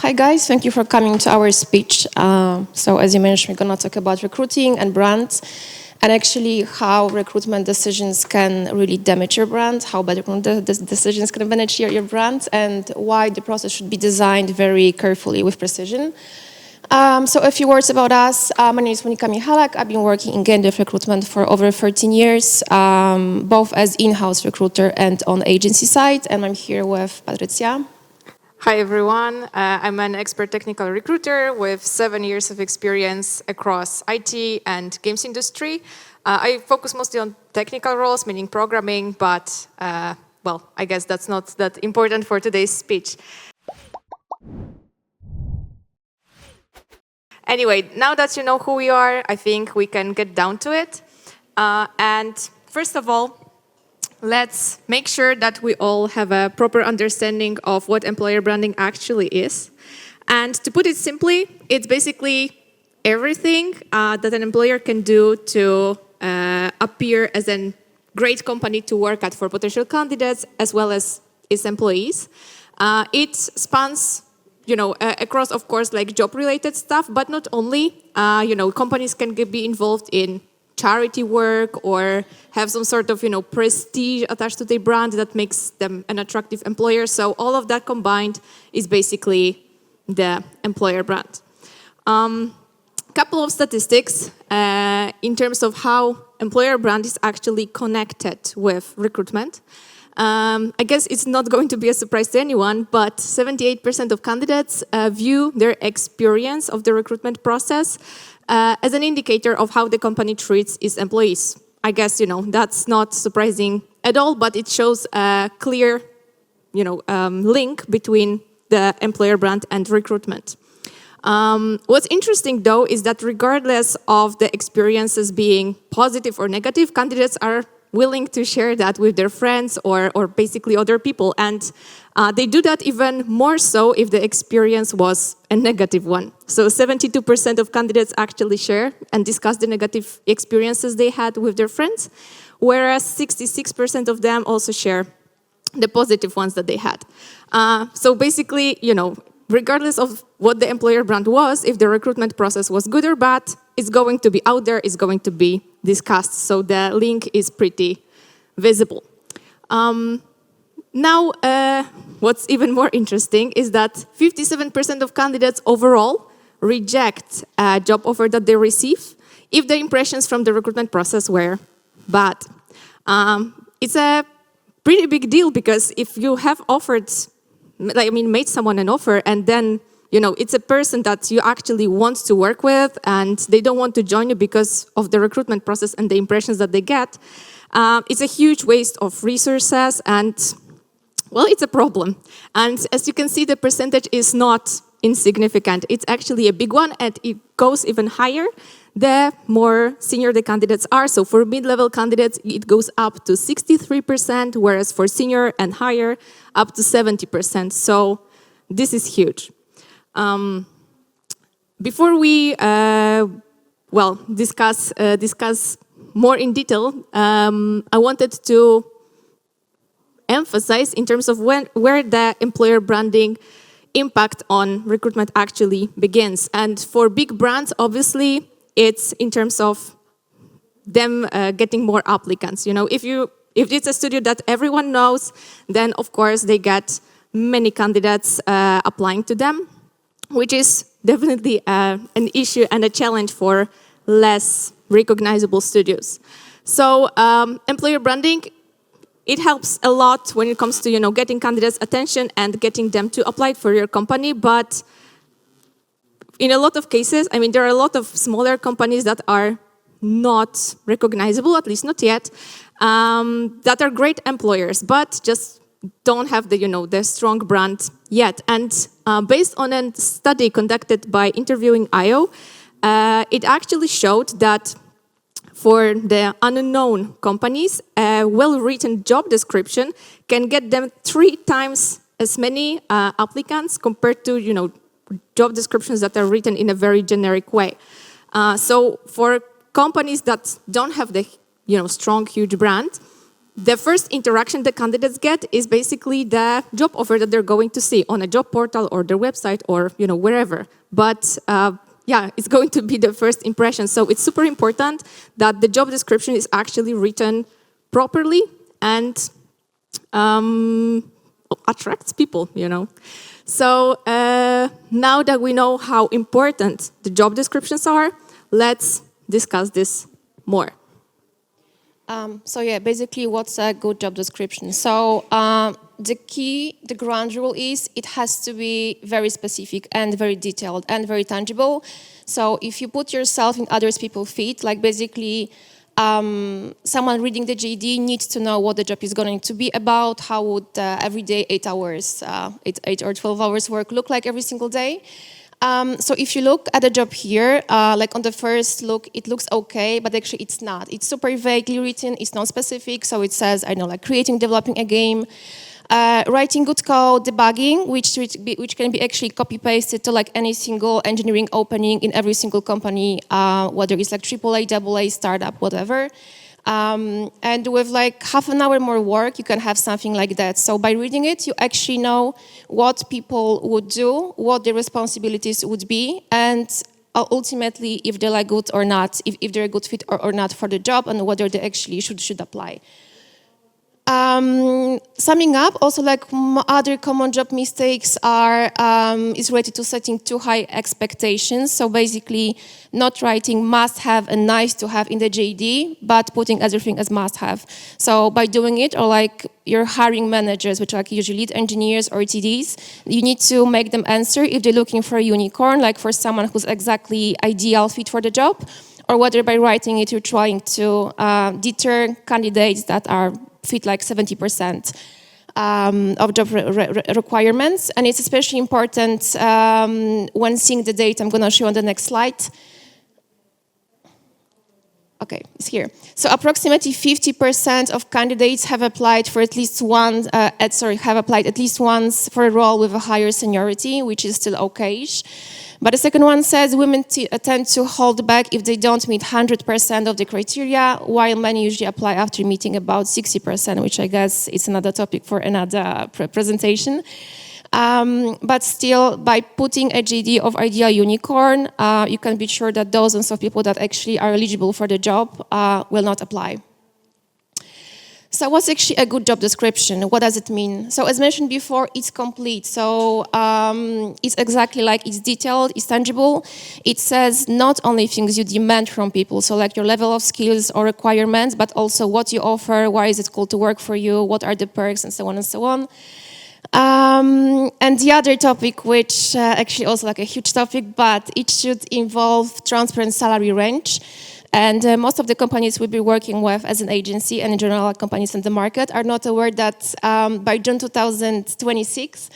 Hi guys, thank you for coming to our speech. So as you mentioned, we're going to talk about recruiting and brands, and actually how recruitment decisions can really damage your brand, how bad recruitment decisions can manage your brand, and why the process should be designed very carefully with precision. So a few words about us. My name is Monika Michalak. I've been working in game dev recruitment for over 13 years, both as in-house recruiter and on agency side, and I'm here with Patrycja. Hi everyone, I'm an expert technical recruiter with 7 years of experience across IT and games industry. I focus mostly on technical roles, meaning programming, but well, I guess that's not that important for today's speech. Anyway, now that you know who we are, I think we can get down to it. And first of all, let's make sure that we all have a proper understanding of what employer branding actually is. And to put it simply, it's basically everything that an employer can do to appear as a great company to work at for potential candidates as well as its employees. It spans, across, of course, like job-related stuff, but not only. Companies can be involved in charity work or have some sort of, prestige attached to their brand that makes them an attractive employer. So all of that combined is basically the employer brand. Couple of statistics in terms of how employer brand is actually connected with recruitment. I guess it's not going to be a surprise to anyone, but 78% of candidates view their experience of the recruitment process as an indicator of how the company treats its employees. I guess, that's not surprising at all, but it shows a clear, link between the employer brand and recruitment. What's interesting, though, is that regardless of the experiences being positive or negative, candidates are willing to share that with their friends or basically other people. And they do that even more so if the experience was a negative one. So 72% of candidates actually share and discuss the negative experiences they had with their friends, whereas 66% of them also share the positive ones that they had. So basically, regardless of what the employer brand was, if the recruitment process was good or bad, it's going to be out there, it's going to be discussed. So the link is pretty visible. Now, what's even more interesting is that 57% of candidates overall reject a job offer that they receive if the impressions from the recruitment process were bad. It's a pretty big deal because if you have made someone an offer and then it's a person that you actually want to work with and they don't want to join you because of the recruitment process and the impressions that they get. It's a huge waste of resources and, well, it's a problem. And as you can see, the percentage is not insignificant. It's actually a big one and it goes even higher the more senior the candidates are. So for mid-level candidates, it goes up to 63%, whereas for senior and higher, up to 70%. So this is huge. Before we discuss more in detail, I wanted to emphasize in terms of where the employer branding impact on recruitment actually begins. And for big brands, obviously, it's in terms of them getting more applicants. If it's a studio that everyone knows, then of course they get many candidates applying to them, which is definitely an issue and a challenge for less recognizable studios. So employer branding, it helps a lot when it comes to getting candidates' attention and getting them to apply for your company. But in a lot of cases, there are a lot of smaller companies that are not recognizable, at least not yet, that are great employers, but just don't have the strong brand yet. And based on a study conducted by Interviewing.io, it actually showed that for the unknown companies, a well-written job description can get them 3 times as many applicants compared to job descriptions that are written in a very generic way. So for companies that don't have the strong, huge brand, the first interaction the candidates get is basically the job offer that they're going to see on a job portal or their website or wherever. But yeah, it's going to be the first impression. So it's super important that the job description is actually written properly and attracts people, So now that we know how important the job descriptions are, let's discuss this more. So yeah, basically what's a good job description? So the ground rule is it has to be very specific and very detailed and very tangible. So if you put yourself in other people's feet, like basically someone reading the JD needs to know what the job is going to be about, how would every day 8 hours, 8 or 12 hours work look like every single day. So if you look at the job here, like on the first look, it looks okay, but actually it's not. It's super vaguely written, it's not specific, so it says, I know, like creating, developing a game, writing good code, debugging, which can be actually copy-pasted to like any single engineering opening in every single company, whether it's like AAA, AA, startup, whatever. And with like half an hour more work, you can have something like that. So by reading it, you actually know what people would do, what their responsibilities would be, and ultimately if they're like good or not, if they're a good fit or not for the job, and whether they actually should apply. Summing up, also like other common job mistakes is related to setting too high expectations. So basically not writing must have and nice to have in the JD, but putting everything as must have. So by doing it, or like your hiring managers, which are like usually lead engineers or TDs, you need to make them answer if they're looking for a unicorn, like for someone who's exactly ideal fit for the job, or whether by writing it, you're trying to deter candidates that are fit like 70% of job requirements. And it's especially important when seeing the data. I'm going to show you on the next slide. Okay, it's here. So approximately 50% of candidates have applied for at least have applied at least once for a role with a higher seniority, which is still okay-ish. But the second one says women tend to hold back if they don't meet 100% of the criteria, while men usually apply after meeting about 60%, which I guess is another topic for another presentation. But still, by putting a JD of ideal unicorn, you can be sure that dozens of people that actually are eligible for the job will not apply. So what's actually a good job description? What does it mean? So as mentioned before, it's complete. So it's exactly like it's detailed, it's tangible. It says not only things you demand from people, so like your level of skills or requirements, but also what you offer, why is it cool to work for you, what are the perks, and so on and so on. And the other topic, which actually also like a huge topic, but it should involve transparent salary range. And most of the companies we'll be working with as an agency and in general companies in the market are not aware that by June 2026,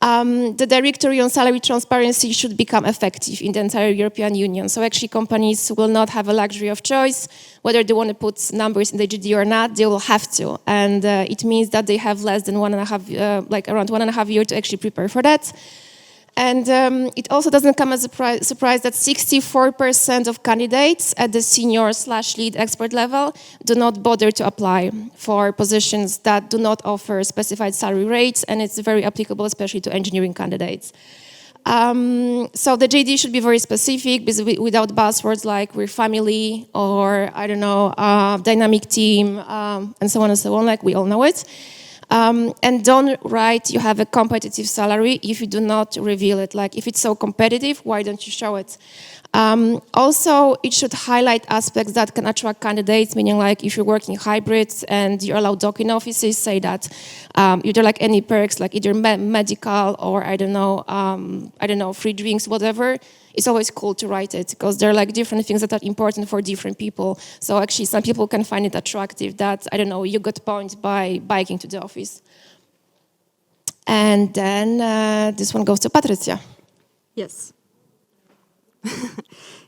the directory on salary transparency should become effective in the entire European Union. So actually companies will not have a luxury of choice, whether they want to put numbers in the GD or not, they will have to. And it means that they have less than around 1.5 years to actually prepare for that. And it also doesn't come as a surprise that 64% of candidates at the senior/lead expert level do not bother to apply for positions that do not offer specified salary rates, and it's very applicable especially to engineering candidates. So the JD should be very specific without buzzwords like we're family or, I don't know, dynamic team, and so on, like we all know it. And don't write you have a competitive salary if you do not reveal it. Like if it's so competitive, why don't you show it? Also, it should highlight aspects that can attract candidates, meaning like if you're working hybrid and you're allowed dock in offices, say that either like any perks, like either medical or I don't know, free drinks, whatever. It's always cool to write it because there are like different things that are important for different people. So actually some people can find it attractive that, I don't know, you got points by biking to the office. And then this one goes to Patrycja. Yes.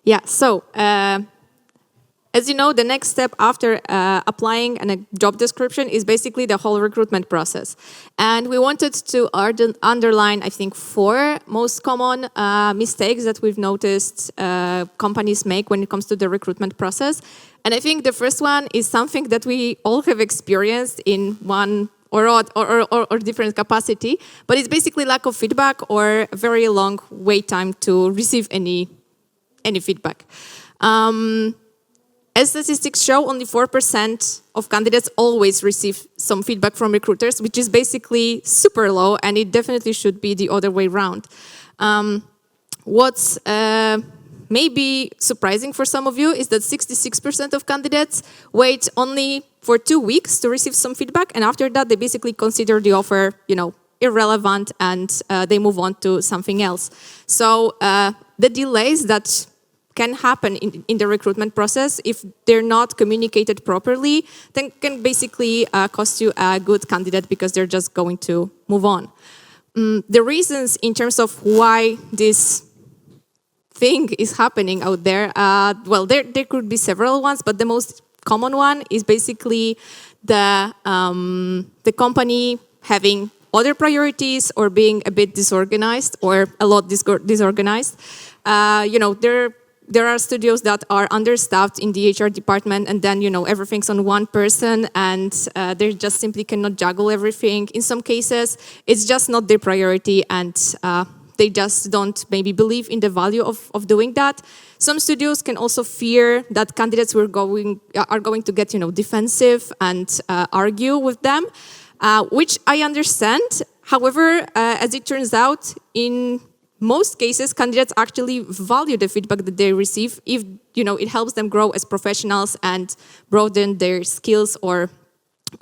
Yeah, so as you know, the next step after applying a job description is basically the whole recruitment process. And we wanted to underline, I think, 4 most common mistakes that we've noticed companies make when it comes to the recruitment process. And I think the first one is something that we all have experienced in one or different capacity, but it's basically lack of feedback or a very long wait time to receive any feedback. As statistics show, only 4% of candidates always receive some feedback from recruiters, which is basically super low, and it definitely should be the other way around. What's maybe surprising for some of you is that 66% of candidates wait only for 2 weeks to receive some feedback, and after that they basically consider the offer, irrelevant, and they move on to something else. So the delays that can happen in the recruitment process, if they're not communicated properly, then can basically cost you a good candidate because they're just going to move on. The reasons in terms of why this thing is happening out there, well, there could be several ones, but the most common one is basically the company having other priorities or being a bit disorganized or a lot disorganized. There are studios that are understaffed in the HR department, and then, everything's on one person, and they just simply cannot juggle everything. In some cases, it's just not their priority, and they just don't maybe believe in the value of doing that. Some studios can also fear that candidates are going to get, defensive and argue with them, which I understand. However, as it turns out, in most cases, candidates actually value the feedback that they receive if, it helps them grow as professionals and broaden their skills or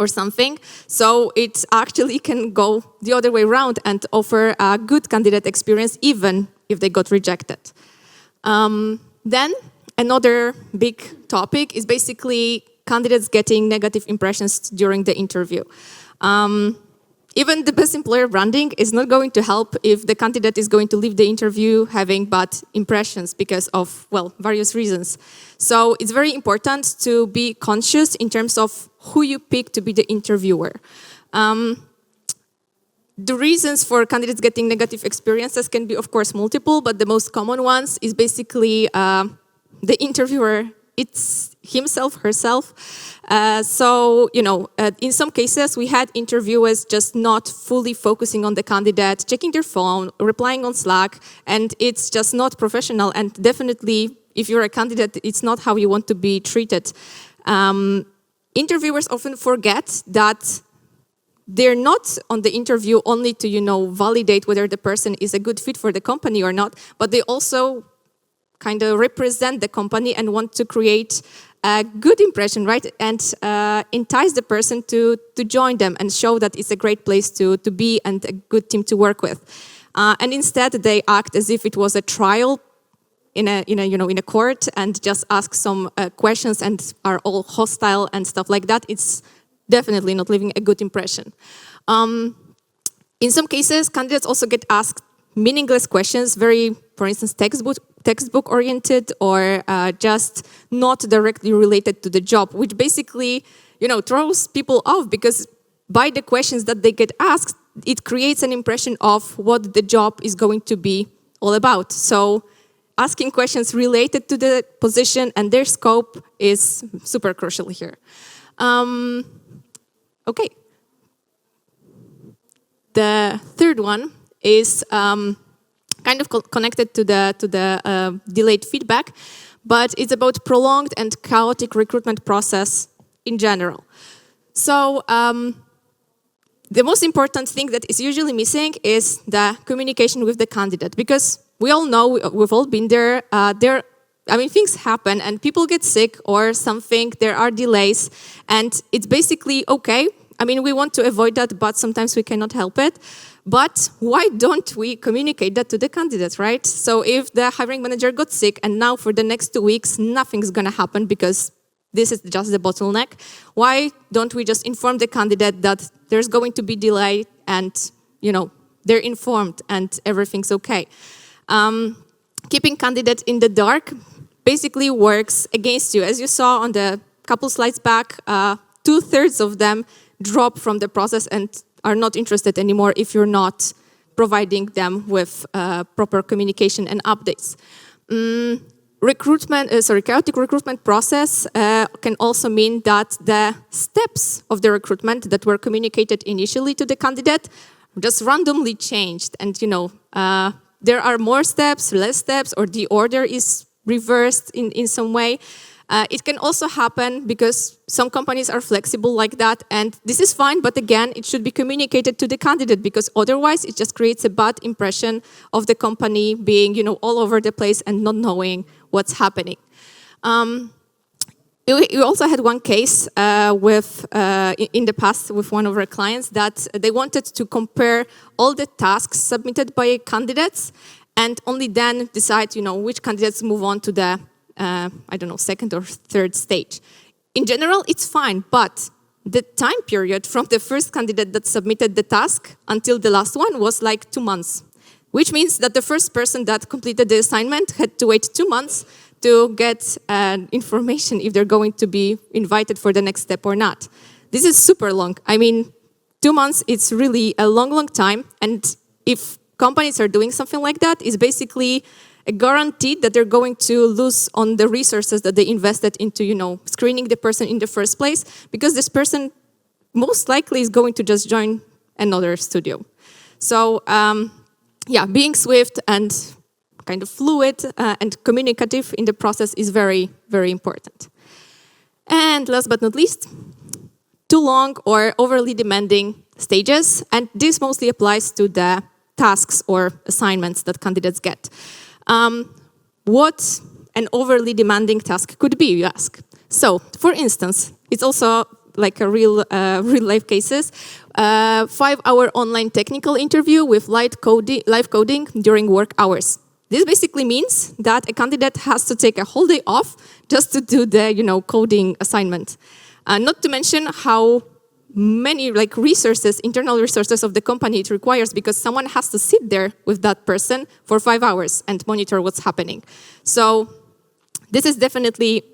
something. So it actually can go the other way around and offer a good candidate experience even if they got rejected. Then another big topic is basically candidates getting negative impressions during the interview. Even the best employer branding is not going to help if the candidate is going to leave the interview having bad impressions because of, various reasons. So it's very important to be conscious in terms of who you pick to be the interviewer. The reasons for candidates getting negative experiences can be, of course, multiple, but the most common ones is basically the interviewer, it's himself, herself. In some cases, we had interviewers just not fully focusing on the candidate, checking their phone, replying on Slack, and it's just not professional. And definitely, if you're a candidate, it's not how you want to be treated. Interviewers often forget that they're not on the interview only to, validate whether the person is a good fit for the company or not, but they also kind of represent the company and want to create a good impression, right? And entice the person to join them and show that it's a great place to be and a good team to work with. And instead, they act as if it was a trial in a court and just ask some questions and are all hostile and stuff like that. It's definitely not leaving a good impression. In some cases, candidates also get asked meaningless questions, for instance, textbook-oriented or just not directly related to the job, which basically, throws people off because by the questions that they get asked, it creates an impression of what the job is going to be all about. So asking questions related to the position and their scope is super crucial here. Okay. The third one is kind of connected to the delayed feedback, but it's about prolonged and chaotic recruitment process in general. So the most important thing that is usually missing is the communication with the candidate, because we all know, we've all been there. Things happen and people get sick or something, there are delays, and it's basically okay. We want to avoid that, but sometimes we cannot help it. But why don't we communicate that to the candidates, right? So if the hiring manager got sick and now for the next 2 weeks, nothing's going to happen because this is just the bottleneck, why don't we just inform the candidate that there's going to be delay and, they're informed and everything's okay? Keeping candidates in the dark basically works against you. As you saw on the couple slides back, 2/3 of them drop from the process and are not interested anymore if you're not providing them with proper communication and updates. chaotic recruitment process can also mean that the steps of the recruitment that were communicated initially to the candidate just randomly changed. And, there are more steps, less steps, or the order is reversed in some way. It can also happen because some companies are flexible like that, and this is fine, but again, it should be communicated to the candidate, because otherwise it just creates a bad impression of the company being, all over the place and not knowing what's happening. We also had one case in the past with one of our clients that they wanted to compare all the tasks submitted by candidates and only then decide, which candidates move on to the, second or third stage. In general, it's fine, but the time period from the first candidate that submitted the task until the last one was like 2 months, which means that the first person that completed the assignment had to wait 2 months to get information if they're going to be invited for the next step or not. This is super long. 2 months, it's really a long, long time. And if companies are doing something like that, it's basically a guarantee that they're going to lose on the resources that they invested into, screening the person in the first place, because this person most likely is going to just join another studio. So, being swift and kind of fluid and communicative in the process is very, very important. And last but not least, too long or overly demanding stages, and this mostly applies to the tasks or assignments that candidates get. What an overly demanding task could be, you ask? So, for instance, it's also like a real life cases. 5-hour online technical interview with live coding during work hours. This basically means that a candidate has to take a whole day off just to do the, coding assignment. Not to mention how many internal resources of the company it requires, because someone has to sit there with that person for 5 hours and monitor what's happening. So this is definitely,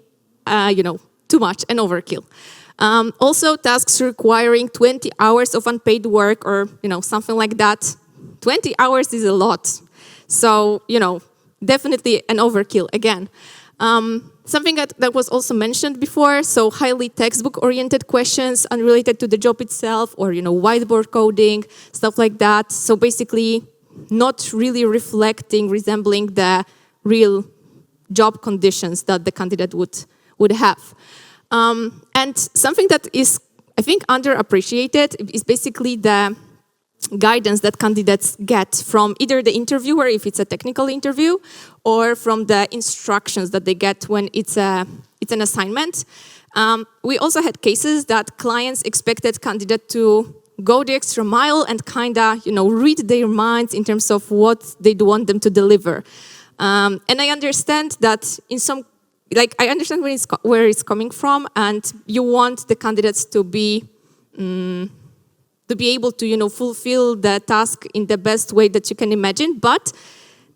too much and overkill. Also, tasks requiring 20 hours of unpaid work or, something like that. 20 hours is a lot. So, definitely an overkill again. Something that was also mentioned before, so highly textbook-oriented questions unrelated to the job itself, or, whiteboard coding, stuff like that. So basically not really resembling the real job conditions that the candidate would have. And something that is, I think, underappreciated is basically the guidance that candidates get from either the interviewer, if it's a technical interview, or from the instructions that they get when it's an assignment. We also had cases that clients expected candidates to go the extra mile and read their minds in terms of what they'd want them to deliver. And I understand that I understand where it's coming from, and you want the candidates to be able to, fulfill the task in the best way that you can imagine. But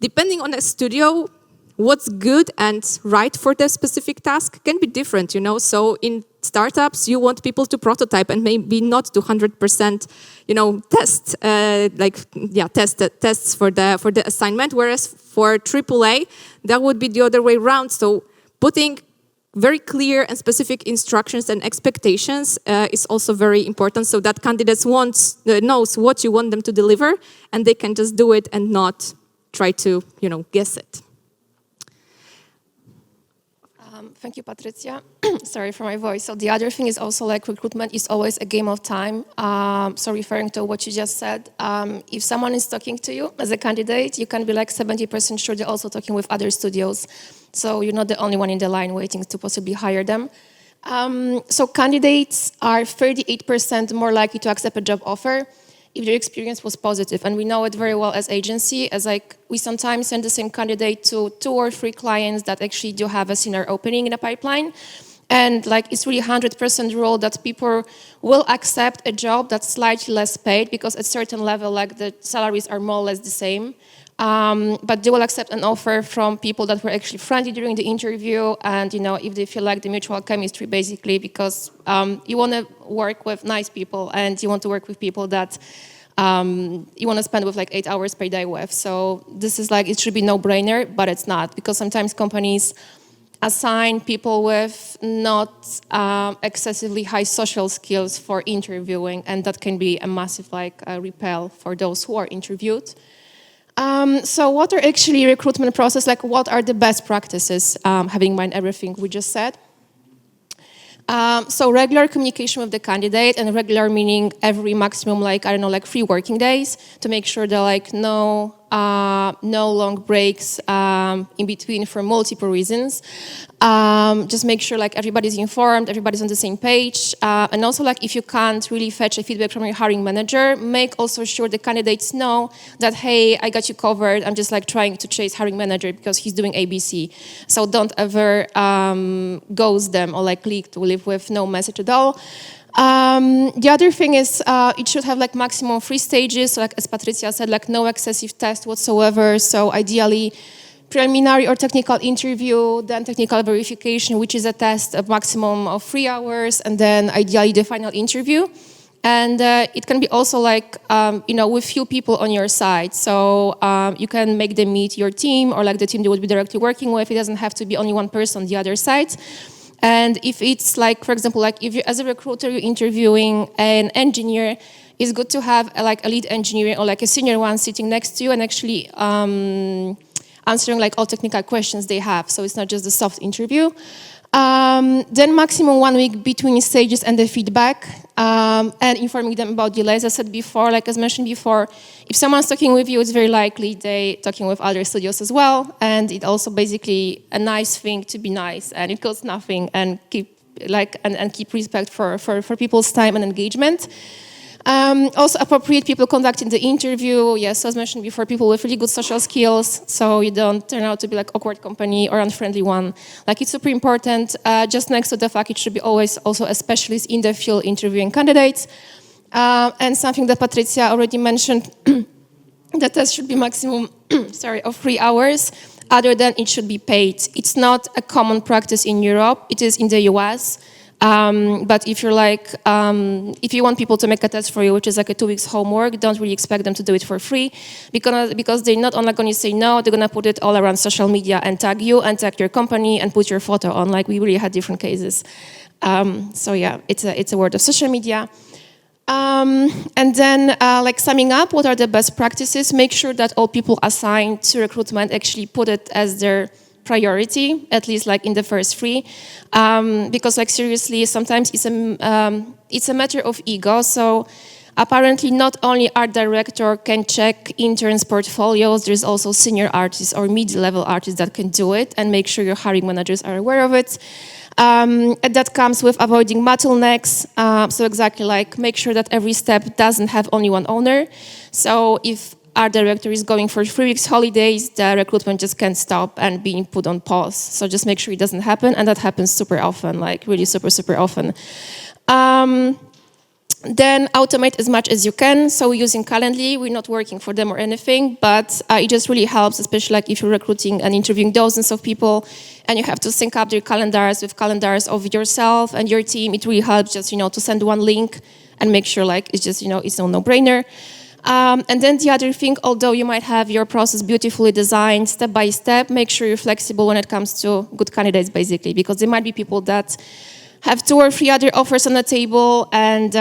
depending on a studio, what's good and right for the specific task can be different, So in startups, you want people to prototype and maybe not to 100%, test, tests for the assignment. Whereas for AAA, that would be the other way around. So putting very clear and specific instructions and expectations is also very important, so that candidates knows what you want them to deliver, and they can just do it and not try to, guess it. Thank you, Patrycja. Sorry for my voice. So the other thing is also recruitment is always a game of time. So referring to what you just said, if someone is talking to you as a candidate, you can be 70% sure they're also talking with other studios. So you're not the only one in the line waiting to possibly hire them. So candidates are 38% more likely to accept a job offer if their experience was positive. And we know it very well as agency, as we sometimes send the same candidate to 2 or 3 clients that actually do have a senior opening in the pipeline. And it's really 100% rule that people will accept a job that's slightly less paid, because at certain level, the salaries are more or less the same. But they will accept an offer from people that were actually friendly during the interview, and if they feel the mutual chemistry, basically, because you want to work with nice people and you want to work with people that you want to spend with like 8 hours per day with. So this is like, it should be no-brainer, but it's not, because sometimes companies assign people with not excessively high social skills for interviewing, and that can be a massive like repel for those who are interviewed. So what are actually recruitment process, like what are the best practices, having in mind everything we just said? So regular communication with the candidate, and regular meaning every maximum, like, I don't know, like 3 working days, to make sure that like no long breaks in between for multiple reasons. Just make sure like everybody's informed, everybody's on the same page. And also like if you can't really fetch a feedback from your hiring manager, make also sure the candidates know that, hey, I got you covered. I'm just like trying to chase hiring manager because he's doing ABC. So don't ever ghost them or like leave with no message at all. The other thing is it should have like maximum 3 stages. So like as Patrycja said, like no excessive test whatsoever. So ideally preliminary or technical interview, then technical verification, which is a test of maximum of 3 hours, and then ideally the final interview. And it can be also like, with few people on your side. So you can make them meet your team or like the team they would be directly working with. It doesn't have to be only one person on the other side. And if it's like, for example, like if you, as a recruiter, you're interviewing an engineer, it's good to have a lead engineer or like a senior one sitting next to you and actually answering like all technical questions they have. So it's not just a soft interview. Then maximum 1 week between stages and the feedback, and informing them about delays. As I said before, like as mentioned before, if someone's talking with you, it's very likely they talking with other studios as well. And it also basically a nice thing to be nice, and it costs nothing, and keep respect for people's time and engagement. Also appropriate people conducting the interview. Yes, as mentioned before, people with really good social skills, so you don't turn out to be like awkward company or unfriendly one. Like it's super important. Just next to the fact, it should be always also a specialist in the field interviewing candidates. And something that Patrycja already mentioned, the test should be maximum, of 3 hours. Other than it should be paid. It's not a common practice in Europe. It is in the US. But if you're like, if you want people to make a test for you, which is like a 2 weeks homework, don't really expect them to do it for free, because they're not only going to say no, they're going to put it all around social media and tag you and tag your company and put your photo on. Like we really had different cases. So yeah, it's a word of social media. And then like summing up, what are the best practices? Make sure that all people assigned to recruitment actually put it as their priority, at least like in the first 3, because like seriously, sometimes it's a matter of ego. So apparently not only art director can check interns' portfolios, there's also senior artists or mid-level artists that can do it, and make sure your hiring managers are aware of it. And that comes with avoiding bottlenecks. So exactly like make sure that every step doesn't have only one owner. So if our director is going for 3 weeks holidays, the recruitment just can't stop and being put on pause. So just make sure it doesn't happen, and that happens super often, like really super often. Then automate as much as you can. So we're using Calendly, we're not working for them or anything, but it just really helps, especially like if you're recruiting and interviewing dozens of people and you have to sync up their calendars with calendars of yourself and your team. It really helps just, to send one link and make sure like it's just, it's a no-brainer. And then the other thing, although you might have your process beautifully designed step by step, make sure you're flexible when it comes to good candidates, basically, because there might be people that have 2 or 3 other offers on the table, and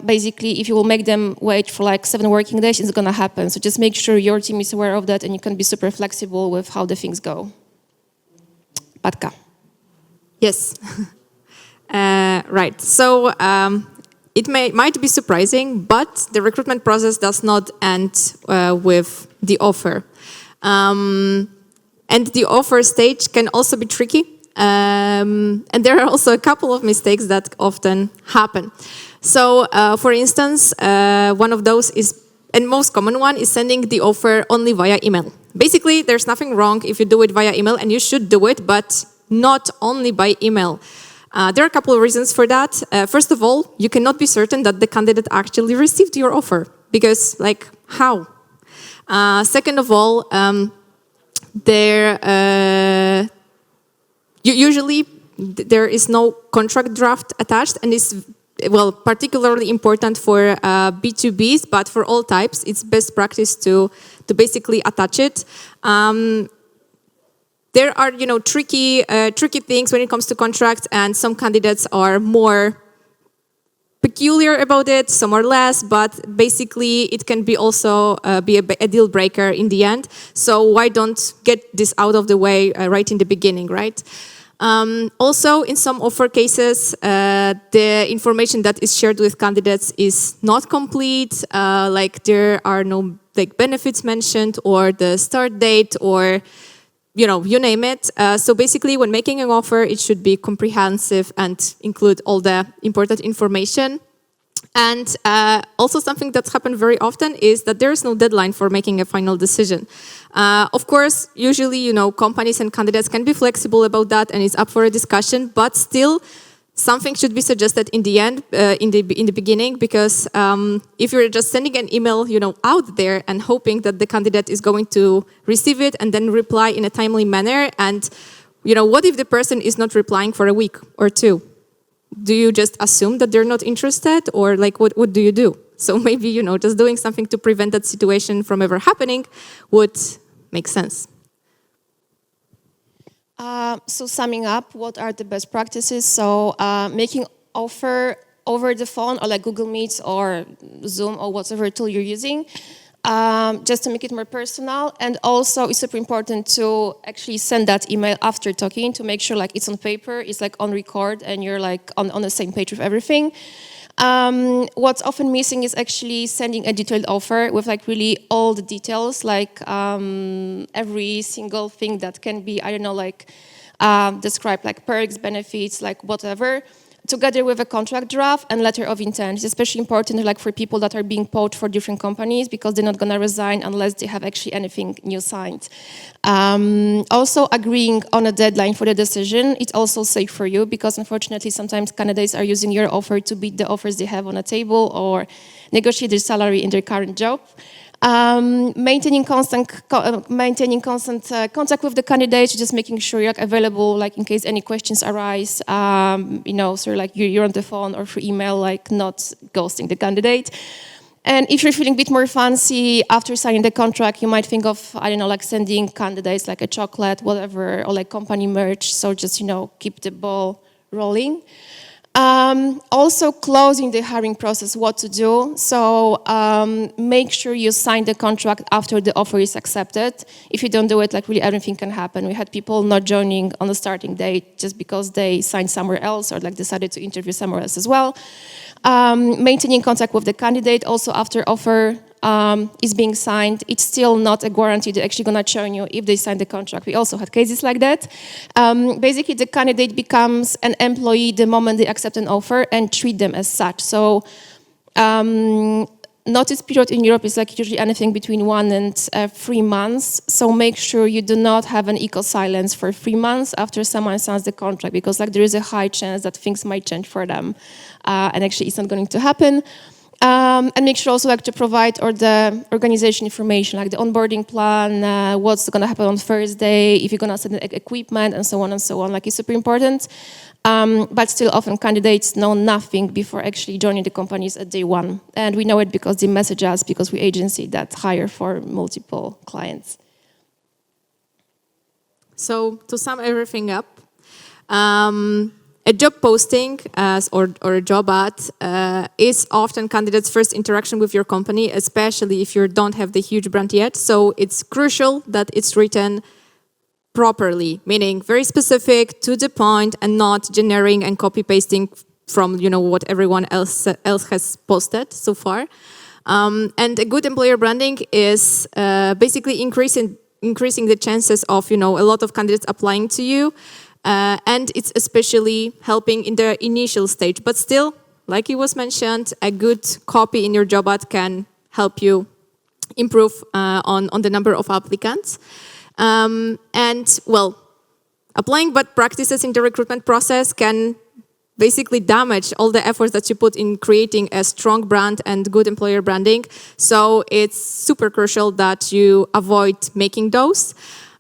basically if you will make them wait for like 7 working days, it's gonna happen. So just make sure your team is aware of that and you can be super flexible with how the things go. Patka. Yes. Right. So it might be surprising, but the recruitment process does not end with the offer. And the offer stage can also be tricky. And there are also a couple of mistakes that often happen. So, for instance, one of those is, and most common one, is sending the offer only via email. Basically, there's nothing wrong if you do it via email, and you should do it, but not only by email. There are a couple of reasons for that. First of all, you cannot be certain that the candidate actually received your offer, because, like, how? Second of all, usually there is no contract draft attached, and it's well, particularly important for B2Bs, but for all types, it's best practice to basically attach it. There are, tricky things when it comes to contracts, and some candidates are more peculiar about it, some are less, but basically it can be also be a deal breaker in the end. So why don't get this out of the way right in the beginning, right? Also, in some offer cases, the information that is shared with candidates is not complete, like there are no benefits mentioned, or the start date, or you name it. So basically, when making an offer, it should be comprehensive and include all the important information. And also something that's happened very often is that there is no deadline for making a final decision. Of course, usually, companies and candidates can be flexible about that, and it's up for a discussion, but still, something should be suggested in the end, in the beginning, because if you're just sending an email, out there and hoping that the candidate is going to receive it and then reply in a timely manner, and what if the person is not replying for a week or two? Do you just assume that they're not interested, or what do you do? So maybe just doing something to prevent that situation from ever happening would make sense. So summing up, what are the best practices? So making offer over the phone, or Google Meets or Zoom or whatever tool you're using, just to make it more personal. And also it's super important to actually send that email after talking, to make sure it's on paper, it's on record, and you're on the same page with everything. What's often missing is actually sending a detailed offer with really all the details, every single thing that can be, described, perks, benefits, whatever, together with a contract draft and letter of intent. It's especially important for people that are being poached for different companies, because they're not going to resign unless they have actually anything new signed. Also, agreeing on a deadline for the decision, it's also safe for you, because unfortunately sometimes candidates are using your offer to beat the offers they have on a table or negotiate their salary in their current job. Maintaining constant contact with the candidates, just making sure you're available, in case any questions arise. You're on the phone or through email, not ghosting the candidate. And if you're feeling a bit more fancy after signing the contract, you might think of, sending candidates a chocolate, whatever, or company merch. So just, keep the ball rolling. Also closing the hiring process, what to do. So make sure you sign the contract after the offer is accepted. If you don't do it, really anything can happen. We had people not joining on the starting date just because they signed somewhere else, or decided to interview somewhere else as well. Maintaining contact with the candidate also after offer is being signed. It's still not a guarantee they're actually going to join you if they sign the contract. We also had cases like that. Basically, the candidate becomes an employee the moment they accept an offer, and treat them as such. So notice period in Europe is usually anything between 1 and 3 months. So make sure you do not have an eco silence for 3 months after someone signs the contract, because there is a high chance that things might change for them, and actually it's not going to happen. And make sure also to provide the organization information, the onboarding plan, what's going to happen on Thursday, if you're going to send equipment, and so on and so on. It's super important. But still often candidates know nothing before actually joining the companies at day one. And we know it because they message us, because we're agency that hire for multiple clients. So to sum everything up, a job posting or a job ad is often candidates' first interaction with your company, especially if you don't have the huge brand yet. So it's crucial that it's written properly, meaning very specific, to the point, and not generating and copy-pasting from what everyone else has posted so far. And a good employer branding is basically increasing the chances of a lot of candidates applying to you. And it's especially helping in the initial stage. But still, like it was mentioned, a good copy in your job ad can help you improve on the number of applicants. Applying bad practices in the recruitment process can basically damage all the efforts that you put in creating a strong brand and good employer branding. So it's super crucial that you avoid making those.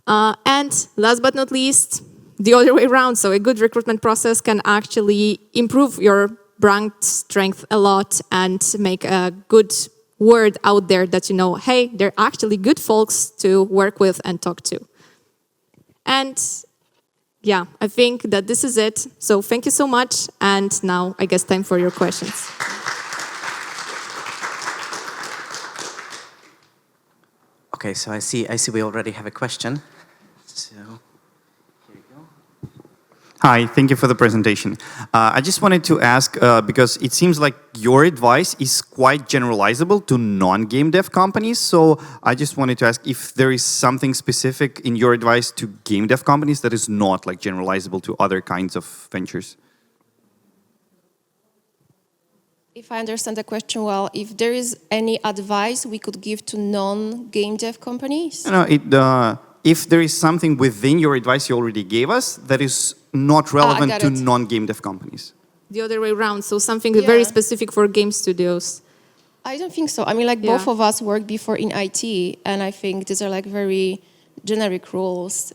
And last but not least, the other way around. So a good recruitment process can actually improve your brand strength a lot and make a good word out there that you know, hey, they're actually good folks to work with and talk to. And yeah, I think that this is it. So thank you so much. And now I guess time for your questions. Okay, so I see we already have a question. So here you go. Hi, thank you for the presentation. I just wanted to ask, because it seems like your advice is quite generalizable to non-game dev companies, so I just wanted to ask if there is something specific in your advice to game dev companies that is not like generalizable to other kinds of ventures. If I understand the question well, if there is any advice we could give to non-game dev companies? No, if there is something within your advice you already gave us that is not relevant to non-game dev companies. The other way around, so something very specific for game studios. I don't think so. I mean, like both of us worked before in IT, and I think these are like very generic rules.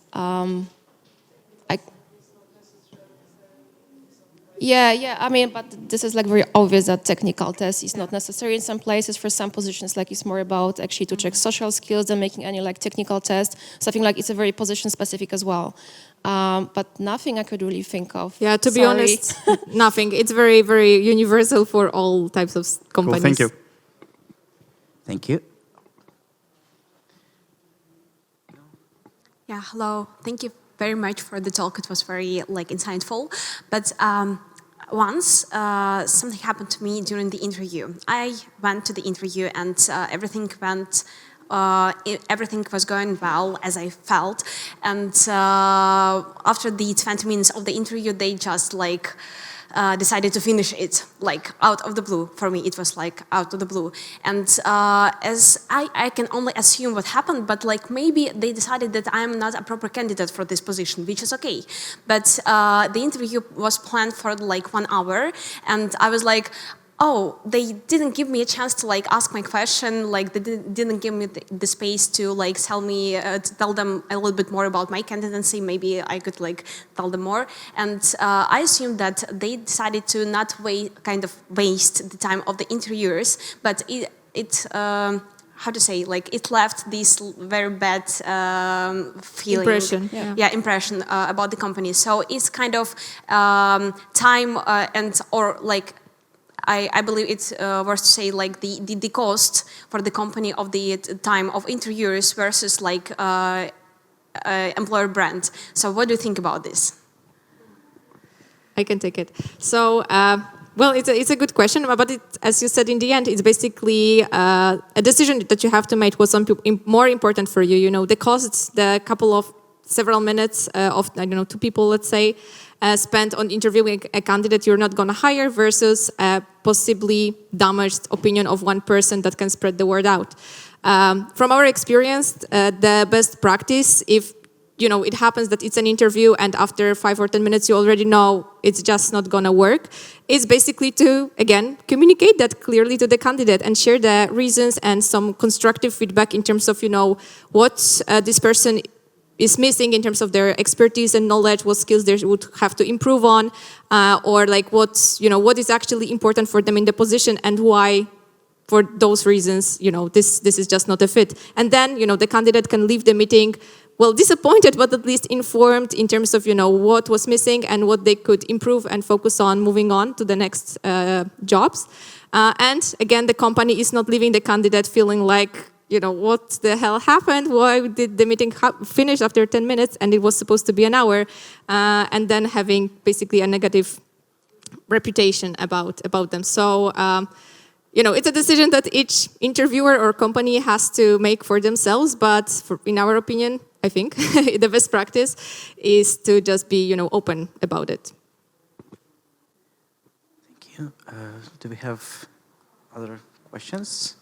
Yeah. I mean, but this is like very obvious that technical test is not necessary in some places. For some positions, like it's more about actually to check social skills than making any like technical test. So I think like it's a very position specific as well. But nothing I could really think of. Yeah, to be honest, nothing. It's very, very universal for all types of companies. Cool, thank you. Thank you. Yeah, hello. Thank you very much for the talk. It was very insightful. But once something happened to me during the interview. I went to the interview and everything was going well as I felt. And after the 20 minutes of the interview, they just decided to finish it out of the blue. For me, it was out of the blue. And as I can only assume what happened, but maybe they decided that I am not a proper candidate for this position, which is okay. But the interview was planned for 1 hour, and I was like, oh, they didn't give me a chance to ask my question. They didn't give me the space to tell them a little bit more about my candidacy. Maybe I could tell them more. And I assumed that they decided to not waste the time of the interviewers, but it how to say, it left this very bad feeling. Impression. Impression about the company. So it's kind of time I believe it's worth to say the cost for the company of the time of interviewers versus employer brand. So what do you think about this? I can take it. So, well, it's a good question, but as you said, in the end, it's basically a decision that you have to make what's more important for you. You know, the costs, the couple of several minutes of, I don't know, 2 people, let's say, spent on interviewing a candidate you're not going to hire versus a possibly damaged opinion of one person that can spread the word out. From our experience, the best practice, if it happens that it's an interview and after 5 or 10 minutes you already know it's just not going to work, is basically to, again, communicate that clearly to the candidate and share the reasons and some constructive feedback in terms of, what this person is missing in terms of their expertise and knowledge, what skills they would have to improve on, or what is actually important for them in the position and why, for those reasons, this is just not a fit. And then, the candidate can leave the meeting, well, disappointed, but at least informed in terms of, what was missing and what they could improve and focus on moving on to the next jobs. And again, the company is not leaving the candidate feeling like, what the hell happened? Why did the meeting finish after 10 minutes and it was supposed to be an hour? And then having basically a negative reputation about them. So, it's a decision that each interviewer or company has to make for themselves. But in our opinion, I think the best practice is to just be, open about it. Thank you. Do we have other questions?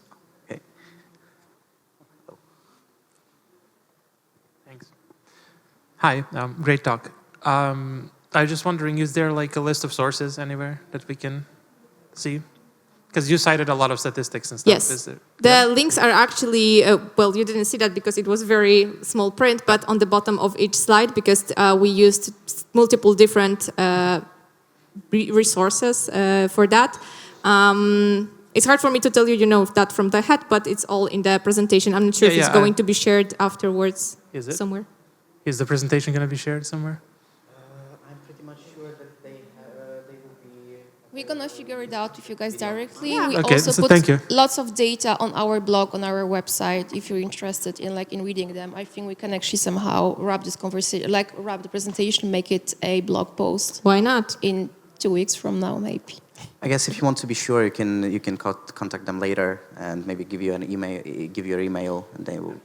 Hi, great talk. I was just wondering, is there a list of sources anywhere that we can see? Because you cited a lot of statistics and stuff. Yes, the links are actually, well, you didn't see that because it was very small print, but on the bottom of each slide, because we used multiple different resources for that. It's hard for me to tell you, that from the head, but it's all in the presentation. I'm not sure if it's going to be shared afterwards somewhere. Is the presentation going to be shared somewhere? I'm pretty much sure that they will be... We're gonna figure it out with you guys directly. Yeah. We Okay, also so put thank you. lots of data on our blog, on our website. If you're interested in reading them, I think we can actually somehow wrap this conversation, wrap the presentation, make it a blog post Why not? in 2 weeks from now, maybe. I guess if you want to be sure, you can contact them later and maybe give you an email, give your email, and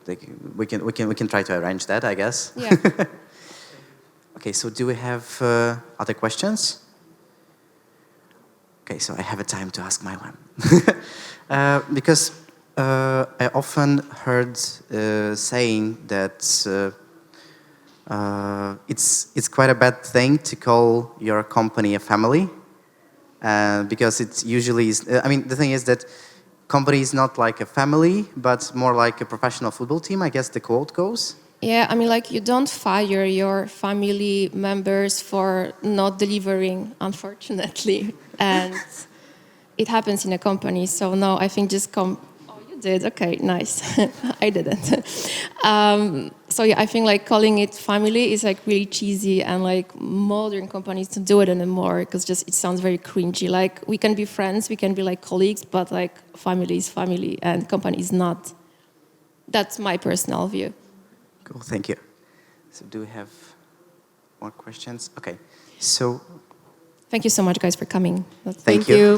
we can try to arrange that, I guess. Yeah. Okay, so do we have other questions? Okay, so I have a time to ask my one. Because I often heard saying that it's quite a bad thing to call your company a family. Because it usually is, the thing is that company is not like a family, but more like a professional football team, I guess the quote goes. Yeah, you don't fire your family members for not delivering, unfortunately. And it happens in a company. So no, I think just come. Oh, you did? Okay, nice. I didn't. So yeah, I think calling it family is really cheesy, and modern companies don't do it anymore because it sounds very cringy. We can be friends, we can be colleagues, but family is family and company is not. That's my personal view. Cool, thank you. So do we have more questions? Okay, so... Thank you so much, guys, for coming. Thank you.